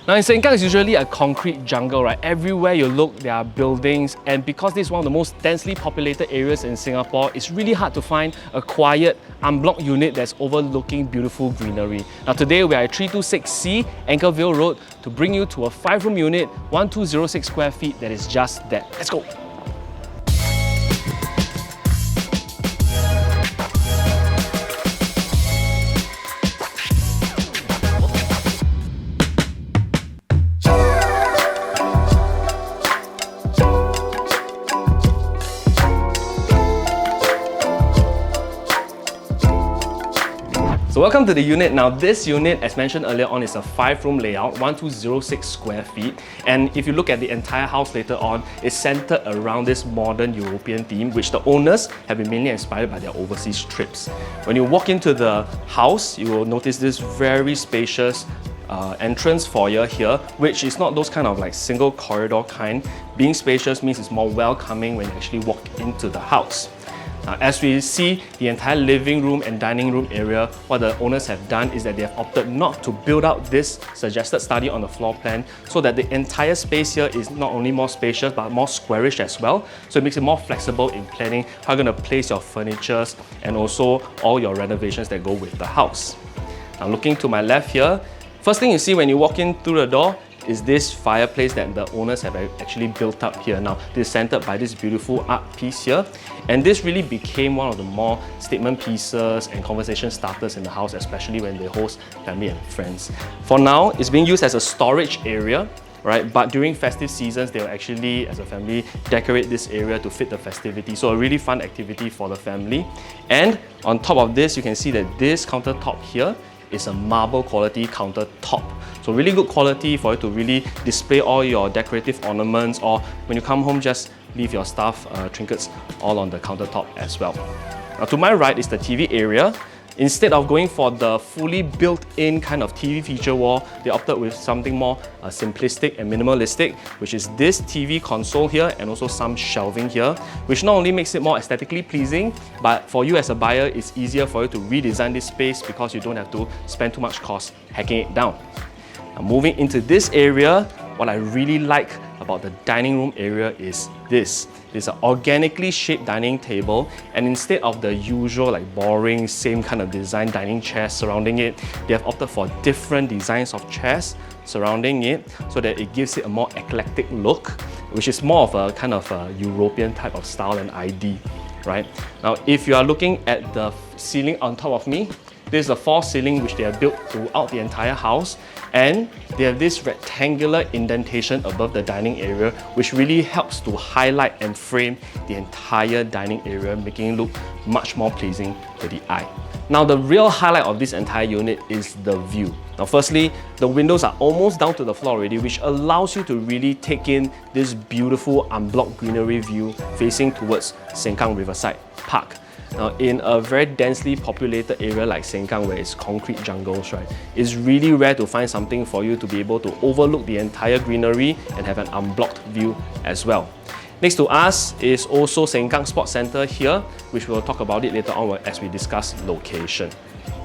Now in Sengkang, it's usually a concrete jungle, right? Everywhere you look, there are buildings, and because this is one of the most densely populated areas in Singapore, it's really hard to find a quiet, unblocked unit that's overlooking beautiful greenery. Now today, we are at 326C Anchorvale Road to bring you to a 5-room unit, 1206 square feet that is just that. Let's go! So welcome to the unit. Now this unit, as mentioned earlier on, is a 5-room layout, 1206 square feet. And if you look at the entire house later on, it's centered around this modern European theme, which the owners have been mainly inspired by their overseas trips. When you walk into the house, you will notice this very spacious entrance foyer here, which is not those kind of like single corridor kind. Being spacious means it's more welcoming when you actually walk into the house. As we see the entire living room and dining room area, what the owners have done is that they have opted not to build out this suggested study on the floor plan, so that the entire space here is not only more spacious but more squarish as well. So it makes it more flexible in planning how you're going to place your furniture and also all your renovations that go with the house. Now looking to my left here, first thing you see when you walk in through the door is this fireplace that the owners have actually built up here. Now, this is centered by this beautiful art piece here. And this really became one of the more statement pieces and conversation starters in the house, especially when they host family and friends. For now, it's being used as a storage area, right? But during festive seasons, they'll actually, as a family, decorate this area to fit the festivity. So a really fun activity for the family. And on top of this, you can see that this countertop here is a marble quality countertop. So really good quality for you to really display all your decorative ornaments, or when you come home, just leave your stuff, trinkets all on the countertop as well. Now to my right is the TV area. Instead of going for the fully built-in kind of TV feature wall, they opted with something more simplistic and minimalistic, which is this TV console here and also some shelving here, which not only makes it more aesthetically pleasing, but for you as a buyer, it's easier for you to redesign this space because you don't have to spend too much cost hacking it down. Now moving into this area, what I really like about the dining room area is this. It's an organically shaped dining table, and instead of the usual like boring same kind of design dining chairs surrounding it, they have opted for different designs of chairs surrounding it so that it gives it a more eclectic look, which is more of a kind of a European type of style and ID, right? Now if you are looking at the ceiling on top of me, this is a false ceiling which they have built throughout the entire house, and they have this rectangular indentation above the dining area, which really helps to highlight and frame the entire dining area, making it look much more pleasing to the eye. Now the real highlight of this entire unit is the view. Now firstly, the windows are almost down to the floor already, which allows you to really take in this beautiful unblocked greenery view facing towards Sengkang Riverside Park. Now, in a very densely populated area like Sengkang, where it's concrete jungles, right, it's really rare to find something for you to be able to overlook the entire greenery and have an unblocked view as well. Next to us is also Sengkang Sports Centre here, which we'll talk about it later on as we discuss location.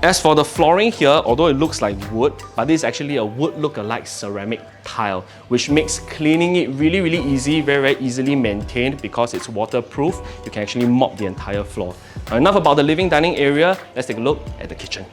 As for the flooring here, although it looks like wood, but this is actually a wood look-alike ceramic tile, which makes cleaning it really easy, very easily maintained because it's waterproof. You can actually mop the entire floor. Now, enough about the living dining area, let's take a look at the kitchen.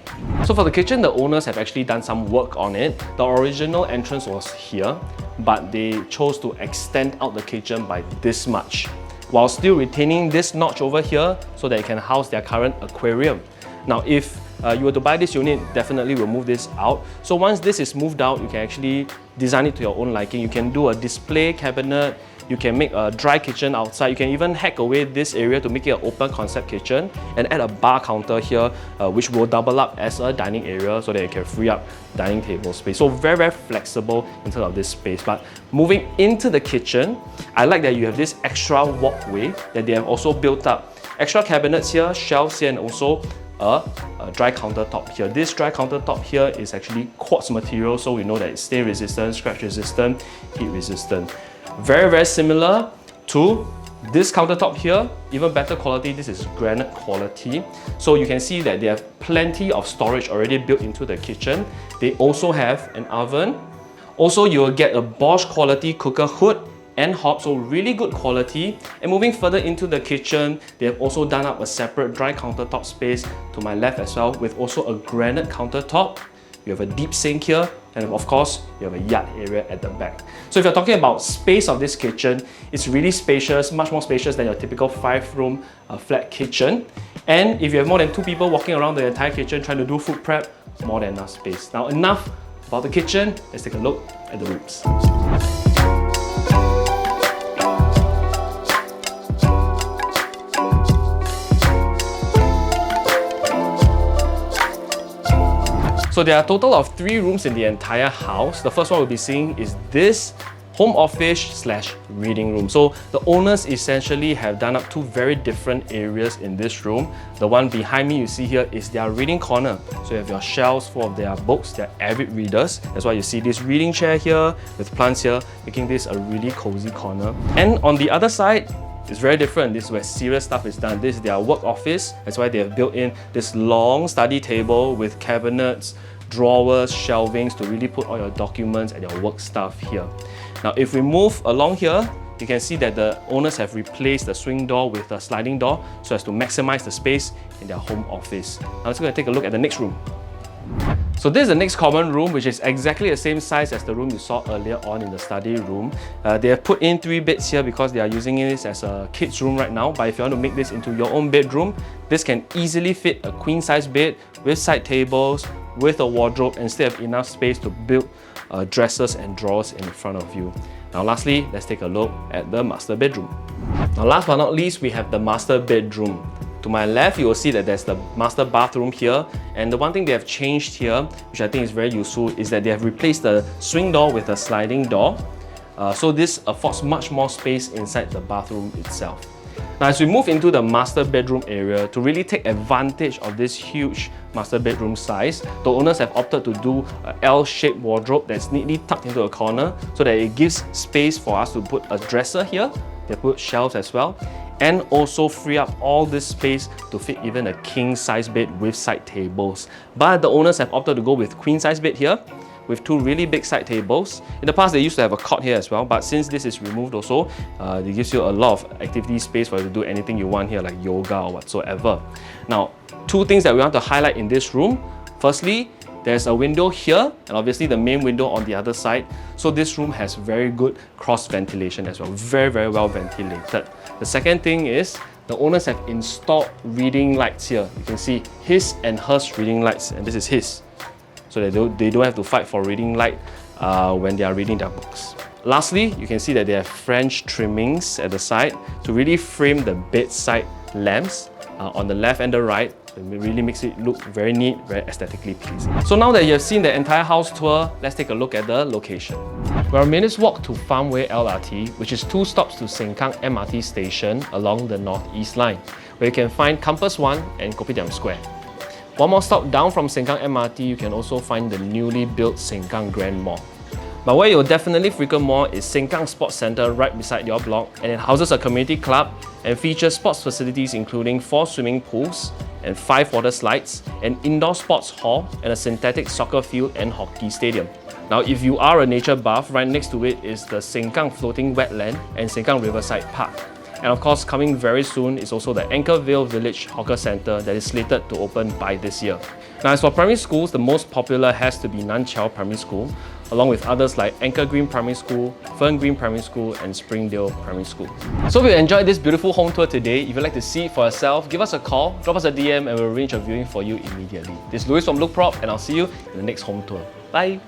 So for the kitchen, the owners have actually done some work on it. The original entrance was here, but they chose to extend out the kitchen by this much, while still retaining this notch over here so that it can house their current aquarium. Now, if you were to buy this unit, definitely will move this out. So once this is moved out, you can actually design it to your own liking. You can do a display cabinet, you can make a dry kitchen outside, you can even hack away this area to make it an open concept kitchen and add a bar counter here, which will double up as a dining area so that you can free up dining table space. So very flexible in terms of this space. But moving into the kitchen, I like that you have this extra walkway that they have also built up. Extra cabinets here, shelves here, and also a dry countertop here. This dry countertop here is actually quartz material, so we know that it's stain resistant, scratch resistant, heat resistant. Very similar to this countertop here, even better quality. This is granite quality. So you can see that they have plenty of storage already built into the kitchen. They also have an oven. Also, you will get a Bosch quality cooker hood and hob, so really good quality. And moving further into the kitchen, they have also done up a separate dry countertop space to my left as well, with also a granite countertop. You have a deep sink here, and of course, you have a yard area at the back. So if you're talking about space of this kitchen, it's really spacious, much more spacious than your typical 5-room flat kitchen. And if you have more than 2 people walking around the entire kitchen trying to do food prep, more than enough space. Now, enough about the kitchen, let's take a look at the rooms. So there are a total of 3 rooms in the entire house. The first one we'll be seeing is this home office / reading room. So the owners essentially have done up 2 very different areas in this room. The one behind me you see here is their reading corner. So you have your shelves full of their books. They're avid readers. That's why you see this reading chair here with plants here, making this a really cozy corner. And on the other side, it's very different. This is where serious stuff is done. This is their work office. That's why they have built in this long study table with cabinets, drawers, shelvings to really put all your documents and your work stuff here. Now, if we move along here, you can see that the owners have replaced the swing door with a sliding door so as to maximize the space in their home office. Now let's go and take a look at the next room. So this is the next common room, which is exactly the same size as the room you saw earlier on in the study room. They have put in 3 beds here because they are using this as a kids room right now. But if you want to make this into your own bedroom, this can easily fit a queen size bed with side tables, with a wardrobe, and still have enough space to build dressers and drawers in front of you. Now lastly, let's take a look at the master bedroom. Now last but not least, we have the master bedroom. To my left, you will see that there's the master bathroom here, and the one thing they have changed here, which I think is very useful, is that they have replaced the swing door with a sliding door. So this affords much more space inside the bathroom itself. Now as we move into the master bedroom area, to really take advantage of this huge master bedroom size, the owners have opted to do an L-shaped wardrobe that's neatly tucked into a corner so that it gives space for us to put a dresser here. They put shelves as well, and also free up all this space to fit even a king size bed with side tables. But the owners have opted to go with queen size bed here, with 2 really big side tables. In the past, they used to have a cot here as well, but since this is removed also, it gives you a lot of activity space for you to do anything you want here, like yoga or whatsoever. Now, 2 things that we want to highlight in this room. Firstly, there's a window here, and obviously the main window on the other side. So this room has very good cross ventilation as well, very, very well ventilated. The second thing is, the owners have installed reading lights here. You can see his and hers reading lights, and this is his. So they don't have to fight for reading light when they are reading their books. Lastly, you can see that they have French trimmings at the side to really frame the bedside lamps on the left and the right. It really makes it look very neat, very aesthetically pleasing. So now that you have seen the entire house tour, let's take a look at the location. We're a minute's walk to Farmway LRT, which is 2 stops to Sengkang MRT station along the Northeast Line, where you can find Compass One and Kopitiam Square. 1 more stop down from Sengkang MRT, you can also find the newly built Sengkang Grand Mall. But where you'll definitely frequent more is Sengkang Sports Centre right beside your block, and it houses a community club and features sports facilities including 4 swimming pools and 5 water slides, an indoor sports hall, and a synthetic soccer field and hockey stadium. Now, if you are a nature buff, right next to it is the Sengkang Floating Wetland and Sengkang Riverside Park. And of course, coming very soon is also the Anchorvale Village Hawker Centre that is slated to open by this year. Now, as for primary schools, the most popular has to be Nan Chiao Primary School, along with others like Anchor Green Primary School, Fern Green Primary School, and Springdale Primary School. So if you enjoyed this beautiful home tour today, if you'd like to see it for yourself, give us a call, drop us a DM, and we'll arrange a viewing for you immediately. This is Louis from Lookprop, and I'll see you in the next home tour. Bye!